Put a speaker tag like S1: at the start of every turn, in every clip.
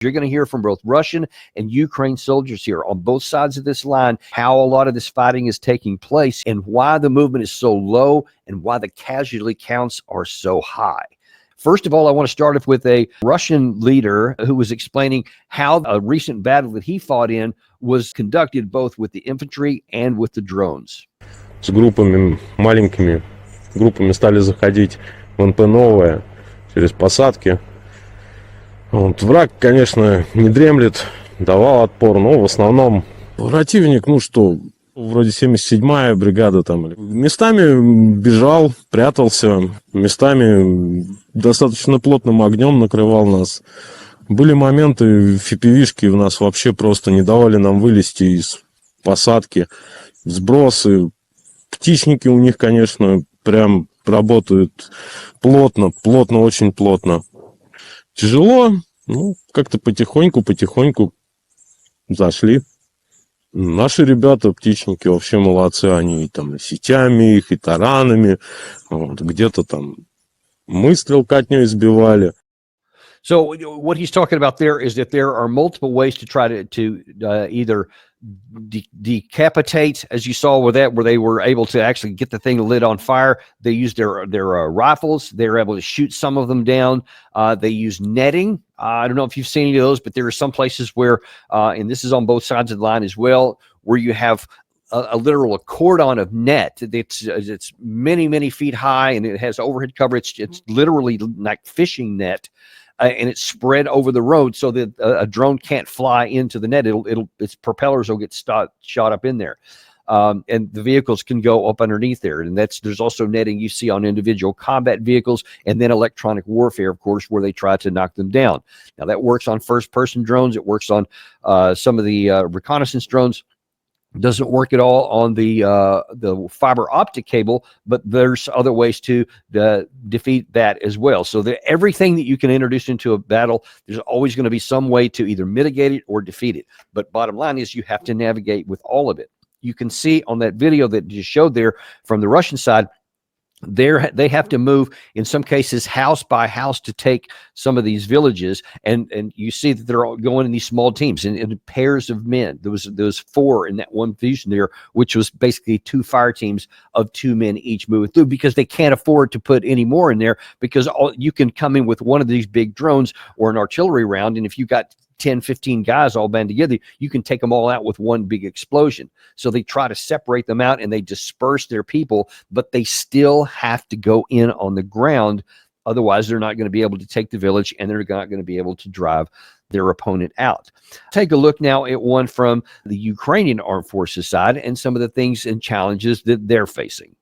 S1: You're going to hear from both Russian and Ukraine soldiers here on both sides of this line, how a lot of this fighting is taking place and why the movement is so low and why the casualty counts are so high. First of all, I want to start off with a Russian leader who was explaining how a recent battle that he fought in was conducted both with the infantry and with the drones.
S2: С группами, маленькими группами стали заходить в НП новое через посадки. Вот. Враг, конечно, не дремлет, давал отпор, но в основном противник, вроде 77-я бригада там. Местами бежал, прятался, местами достаточно плотным огнем накрывал нас. Были моменты, фипивишки у нас вообще просто не давали нам вылезти из посадки. Сбросы, птичники у них, конечно, прям работают плотно, очень плотно. Тяжело, как-то потихоньку зашли. Наши ребята, птичники, вообще молодцы, они там и сетями их, и таранами, вот, где-то там мы стрелкатню избивали.
S1: So what he's talking about there is that there are multiple ways to try to either decapitate, as you saw with that, where they were able to actually get the thing lit on fire. They used their rifles. They were able to shoot some of them down. They use netting. I don't know if you've seen any of those, but there are some places where, and this is on both sides of the line as well, where you have a literal cordon of net. It's many feet high, and it has overhead cover. It's literally like fishing net. And it's spread over the road so that a drone can't fly into the net. Its propellers will get shot up in there. And the vehicles can go up underneath there. And there's also netting you see on individual combat vehicles, and then electronic warfare, of course, where they try to knock them down. Now that works on first-person drones. It works on some of the reconnaissance drones. Doesn't work at all on the fiber optic cable, but there's other ways to defeat that as well. So everything that you can introduce into a battle, there's always going to be some way to either mitigate it or defeat it. But bottom line is you have to navigate with all of it. You can see on that video that you showed there from the Russian side, they have to move in some cases house by house to take some of these villages, and you see that they're all going in these small teams in pairs of men. There was 4 in that one division there, which was basically 2 fire teams of 2 men each moving through, because they can't afford to put any more in there, because you can come in with one of these big drones or an artillery round, and if you got 10, 15 guys all band together, you can take them all out with one big explosion. So they try to separate them out and they disperse their people, but they still have to go in on the ground. Otherwise, they're not going to be able to take the village, and they're not going to be able to drive their opponent out. Take a look now at one from the Ukrainian Armed Forces side and some of the things and challenges that they're facing.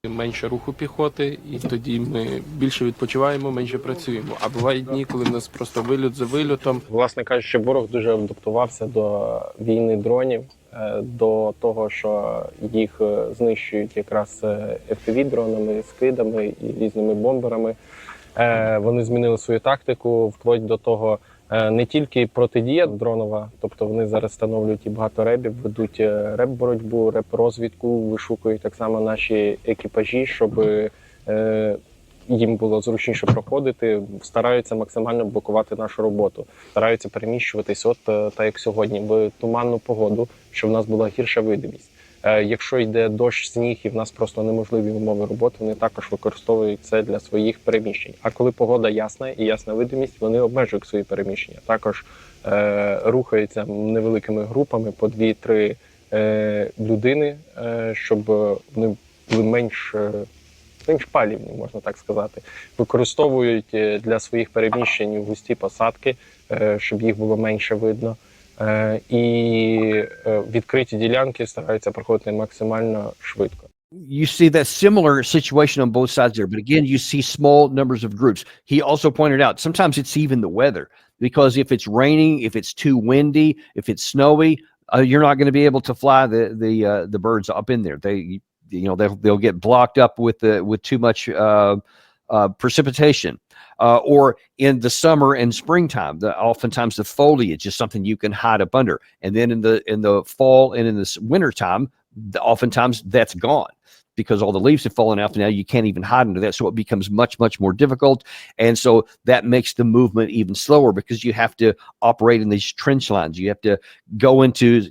S3: Менше руху піхоти, і тоді ми більше відпочиваємо, менше працюємо. А бувають дні, коли в нас просто вильот за вильотом. Власне кажучи, ворог дуже адаптувався до війни дронів, до того, що їх знищують якраз FPV-дронами, скидами і різними бомберами. Вони змінили свою тактику, вплоть до того, не тільки протидія дронова, тобто вони зараз встановлюють і багато ребів, ведуть реб-боротьбу, реб-розвідку, вишукують так само наші екіпажі, щоб їм було зручніше проходити, стараються максимально блокувати нашу роботу, стараються переміщуватись, так як сьогодні, в туманну погоду, щоб в нас була гірша видимість. Якщо йде дощ, сніг і в нас просто неможливі умови роботи, вони також використовують це для своїх переміщень. А коли погода ясна і ясна видимість, вони обмежують свої переміщення. Також рухаються невеликими групами по 2-3 людини, щоб вони були менш палівні, можна так сказати. Використовують для своїх переміщень густі посадки, щоб їх було менше видно. І відкриті ділянки стараються проходити максимально швидко.
S1: You see that similar situation on both sides there, but again, you see small numbers of groups. He also pointed out sometimes it's even the weather, because if it's raining, if it's too windy, if it's snowy, you're not going to be able to fly the birds up in there. They'll get blocked up with too much precipitation. Or in the summer and springtime, oftentimes the foliage is something you can hide up under. And then in the fall and in the winter time, oftentimes that's gone. because all the leaves have fallen out. Now you can't even hide under that. So it becomes much, much more difficult. And so that makes the movement even slower because you have to operate in these trench lines. You have to go into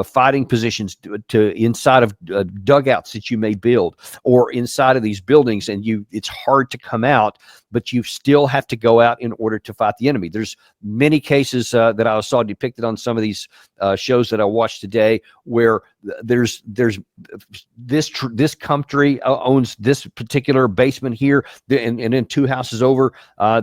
S1: fighting positions to inside of dugouts that you may build or inside of these buildings. And it's hard to come out, but you still have to go out in order to fight the enemy. There's many cases that I saw depicted on some of these shows that I watched today where there's this country owns this particular basement here, and then 2 houses over,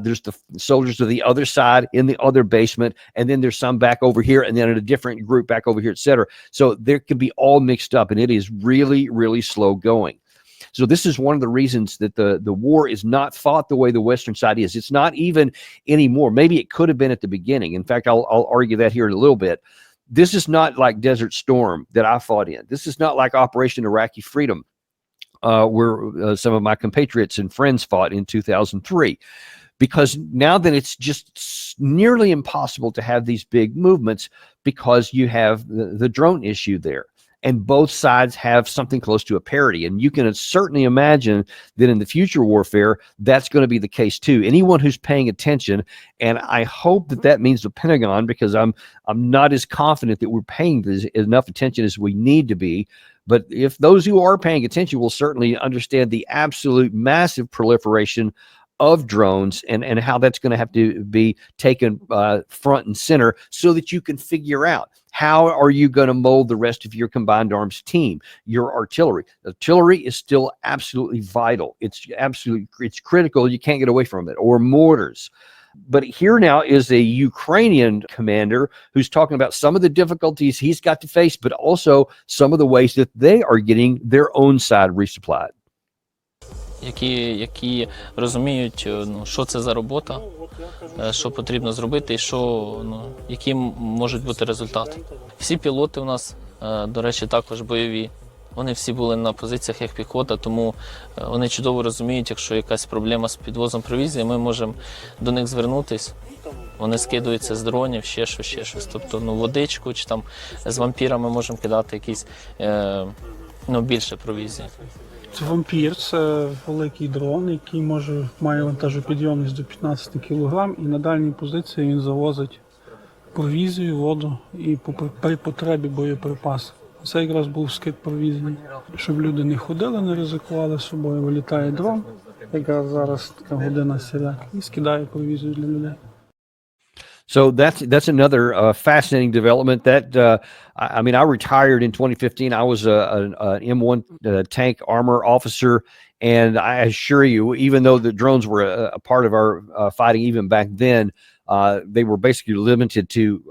S1: there's the soldiers of the other side in the other basement, and then there's some back over here, and then in a different group back over here, etc. So there can be all mixed up, and it is really, really slow going. So this is one of the reasons that the war is not fought the way the Western side is. It's not even anymore. Maybe it could have been at the beginning. In fact, I'll argue that here in a little bit. This is not like Desert Storm that I fought in. This is not like Operation Iraqi Freedom, where some of my compatriots and friends fought in 2003. Because now that it's just nearly impossible to have these big movements because you have the drone issue there. And both sides have something close to a parity. And you can certainly imagine that in the future warfare, that's going to be the case too. Anyone who's paying attention, and I hope that means the Pentagon, because I'm not as confident that we're paying enough attention as we need to be. But if those who are paying attention will certainly understand the absolute massive proliferation of drones and how that's going to have to be taken front and center so that you can figure out how are you going to mold the rest of your combined arms team, your artillery. Artillery is still absolutely vital. It's critical. You can't get away from it. Or mortars. But here now is a Ukrainian commander who's talking about some of the difficulties he's got to face, but also some of the ways that they are getting their own side resupplied.
S4: Які розуміють, що це за робота, що потрібно зробити і які можуть бути результати. Всі пілоти у нас, до речі, також бойові. Вони всі були на позиціях як піхота, тому вони чудово розуміють, якщо якась проблема з підвозом провізії, ми можемо до них звернутися. Вони скидуються з дронів, ще щось. Тобто, водичку чи там з вампірами можемо кидати якісь, більше провізії.
S5: Вампір – це великий дрон, який має вантажопідйомність до 15 кг, і на дальній позиції він завозить провізію, воду і при потребі боєприпаси. Це якраз був скид провізії. Щоб люди не ходили, не ризикували з собою, вилітає дрон, якраз зараз така година сіряк, і скидає провізію для людей.
S1: So that's another fascinating development. That I mean, I retired in 2015. I was an M1 tank armor officer, and I assure you, even though the drones were a part of our fighting even back then, they were basically limited to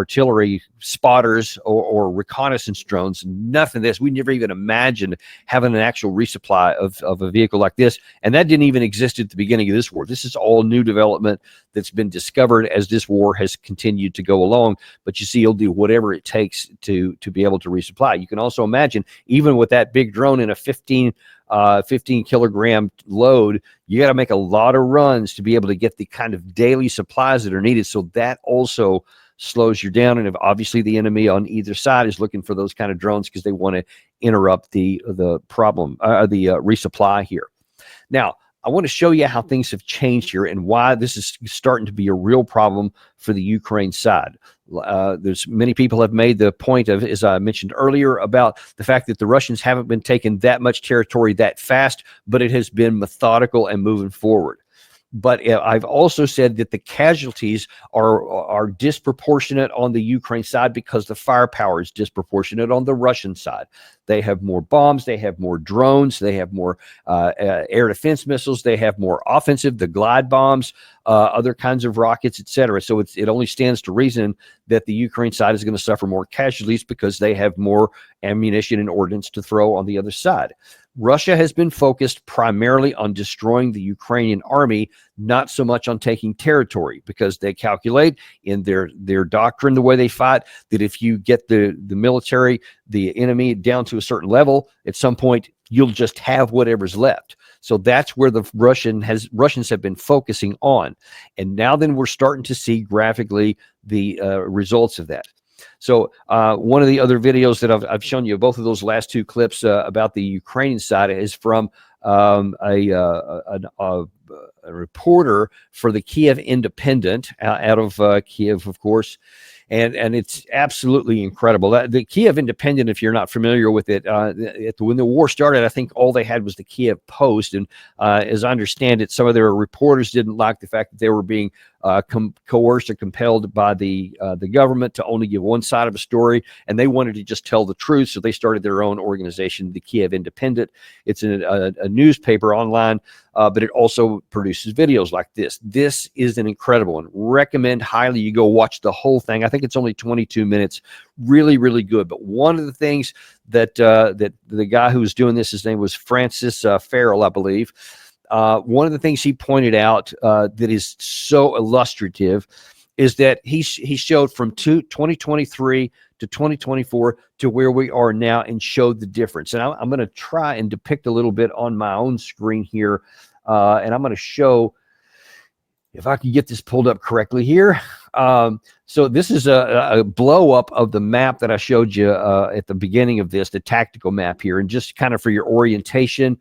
S1: artillery spotters or reconnaissance drones. Nothing of this. We never even imagined having an actual resupply of a vehicle like this. And that didn't even exist at the beginning of this war. This is all new development that's been discovered as this war has continued to go along. But you see, he'll do whatever it takes to be able to resupply. You can also imagine, even with that big drone in a 15 kilogram load, you got to make a lot of runs to be able to get the kind of daily supplies that are needed. So that also slows you down. And if obviously the enemy on either side is looking for those kind of drones because they want to interrupt the resupply here. Now, I want to show you how things have changed here and why this is starting to be a real problem for the Ukraine side. There's many people have made the point of, as I mentioned earlier, about the fact that the Russians haven't been taking that much territory that fast, but it has been methodical and moving forward. But I've also said that the casualties are disproportionate on the Ukraine side because the firepower is disproportionate on the Russian side. They have more bombs, they have more drones, they have more air defense missiles, they have more offensive, the glide bombs, other kinds of rockets, etc. So it only stands to reason that the Ukraine side is going to suffer more casualties because they have more ammunition and ordnance to throw on the other side. Russia has been focused primarily on destroying the Ukrainian army, not so much on taking territory, because they calculate in their doctrine, the way they fight, that if you get the military, the enemy down to a certain level, at some point you'll just have whatever's left. So that's where the Russians have been focusing on. And now then we're starting to see graphically the results of that. So one of the other videos that I've shown you, both of those last two clips about the Ukrainian side, is from a reporter for the Kiev Independent out of Kiev, of course. And it's absolutely incredible. The Kiev Independent, if you're not familiar with it, when the war started, I think all they had was the Kiev Post. And as I understand it, some of their reporters didn't like the fact that they were being coerced or compelled by the government to only give one side of a story, and they wanted to just tell the truth. So they started their own organization, the Kiev Independent. It's a newspaper online, but it also produces videos like this. This is an incredible one. Recommend highly you go watch the whole thing. I think it's only 22 minutes. Really, really good. But one of the things that that the guy who was doing this, his name was Francis Farrell, I believe. One of the things he pointed out that is so illustrative is that he showed from 2023 to 2024 to where we are now, and showed the difference. And I'm going to try and depict a little bit on my own screen here, and I'm going to show, if I can get this pulled up correctly here. So this is a blow up of the map that I showed you at the beginning of this, the tactical map here, and just kind of for your orientation.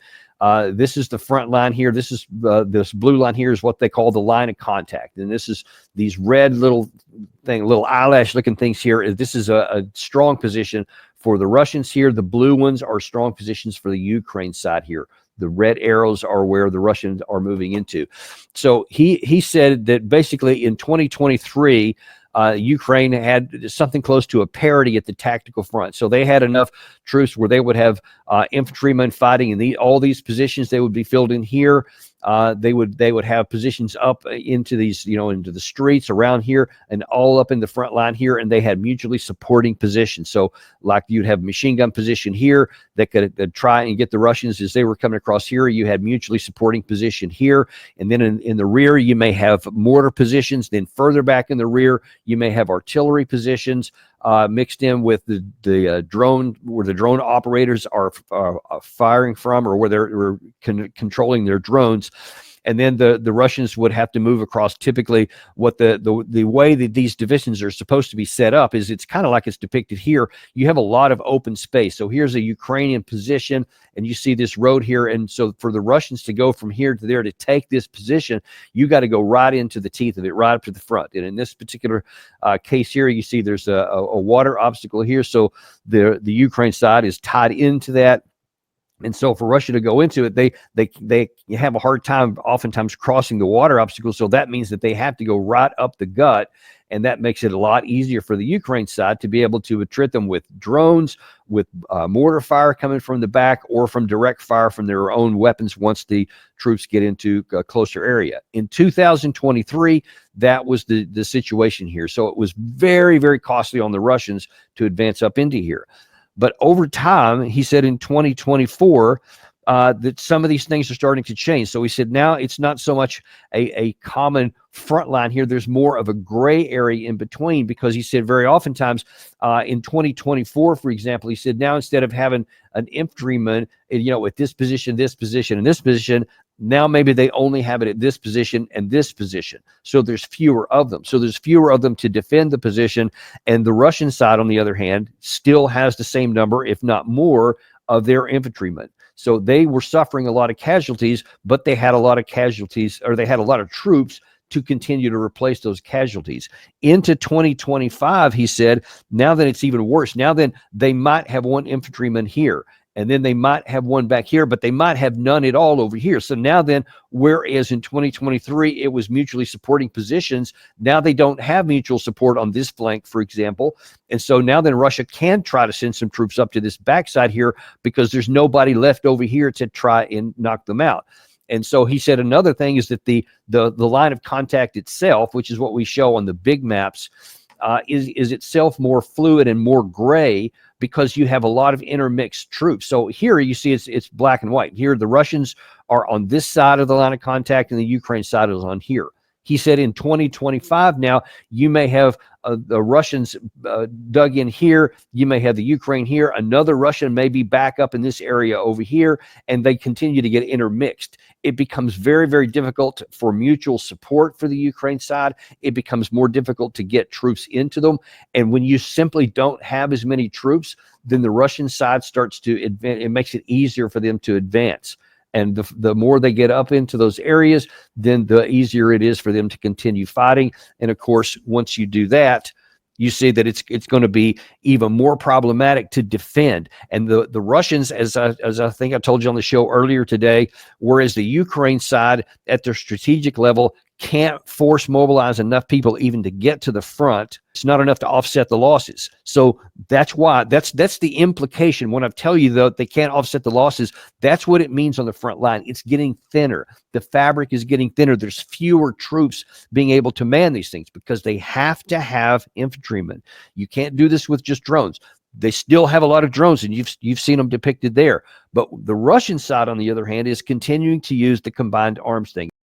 S1: This is the front line here. This is this blue line here is what they call the line of contact, and this is these red little eyelash looking things here. This is a strong position for the Russians here. The blue ones are strong positions for the Ukraine side here. The red arrows are where the Russians are moving into. So he said that basically in 2023, Ukraine had something close to a parity at the tactical front. So they had enough troops where they would have infantrymen fighting in all these positions. They would be filled in here. They would have positions up into these, into the streets around here, and all up in the front line here. And they had mutually supporting positions. So like you'd have machine gun position here that could try and get the Russians as they were coming across here. You had mutually supporting position here. And then in the rear, you may have mortar positions. Then further back in the rear, you may have artillery positions mixed in with the drone, where the drone operators are firing from, or where they're controlling their drones. And then the Russians would have to move across. Typically, what the way that these divisions are supposed to be set up is, it's kind of like it's depicted here. You have a lot of open space. So here's a Ukrainian position, and you see this road here. And so for the Russians to go from here to there to take this position, you got to go right into the teeth of it, right up to the front. And in this particular case here, you see there's a water obstacle here. So the Ukraine side is tied into that. And so for Russia to go into it, they have a hard time oftentimes crossing the water obstacle. So that means that they have to go right up the gut. And that makes it a lot easier for the Ukraine side to be able to attrit them with drones, with mortar fire coming from the back, or from direct fire from their own weapons once the troops get into a closer area. In 2023, that was the situation here. So it was very, very costly on the Russians to advance up into here. But over time, he said in 2024, that some of these things are starting to change. So he said now it's not so much a common front line here. There's more of a gray area in between, because he said very oftentimes in 2024, for example, he said now instead of having an infantryman, at this position, and this position, now maybe they only have it at this position and this position. So there's fewer of them. So there's fewer of them to defend the position. And the Russian side, on the other hand, still has the same number, if not more, of their infantrymen. So they were suffering a lot of casualties, but they had a lot of casualties, or they had a lot of troops to continue to replace those casualties. Into 2025, he said, now that it's even worse, now then they might have one infantryman here, and then they might have one back here, but they might have none at all over here. So now then, whereas in 2023, it was mutually supporting positions, now they don't have mutual support on this flank, for example. And so now then Russia can try to send some troops up to this backside here, because there's nobody left over here to try and knock them out. And so he said another thing is that the line of contact itself, which is what we show on the big maps, is itself more fluid and more gray, because you have a lot of intermixed troops. So here you see it's black and white. Here the Russians are on this side of the line of contact, and the Ukraine side is on here. He said in 2025 now, you may have the Russians dug in here, you may have the Ukraine here, another Russian may be back up in this area over here, and they continue to get intermixed. It becomes very, very difficult for mutual support for the Ukraine side. It becomes more difficult to get troops into them. And when you simply don't have as many troops, then the Russian side starts to advance. It makes it easier for them to advance. And the more they get up into those areas, then the easier it is for them to continue fighting. And of course, once you do that, you see that it's going to be even more problematic to defend. And the Russians, as I think I told you on the show earlier today, whereas the Ukraine side at their strategic level can't force mobilize enough people even to get to the front, it's not enough to offset the losses. So that's why that's the implication. When I tell you though they can't offset the losses, that's what it means on the front line. It's getting thinner. The fabric is getting thinner. There's fewer troops being able to man these things because they have to have infantrymen. You can't do this with just drones. They still have a lot of drones, and you've seen them depicted there. But the Russian side, on the other hand, is continuing to use the combined arms thing.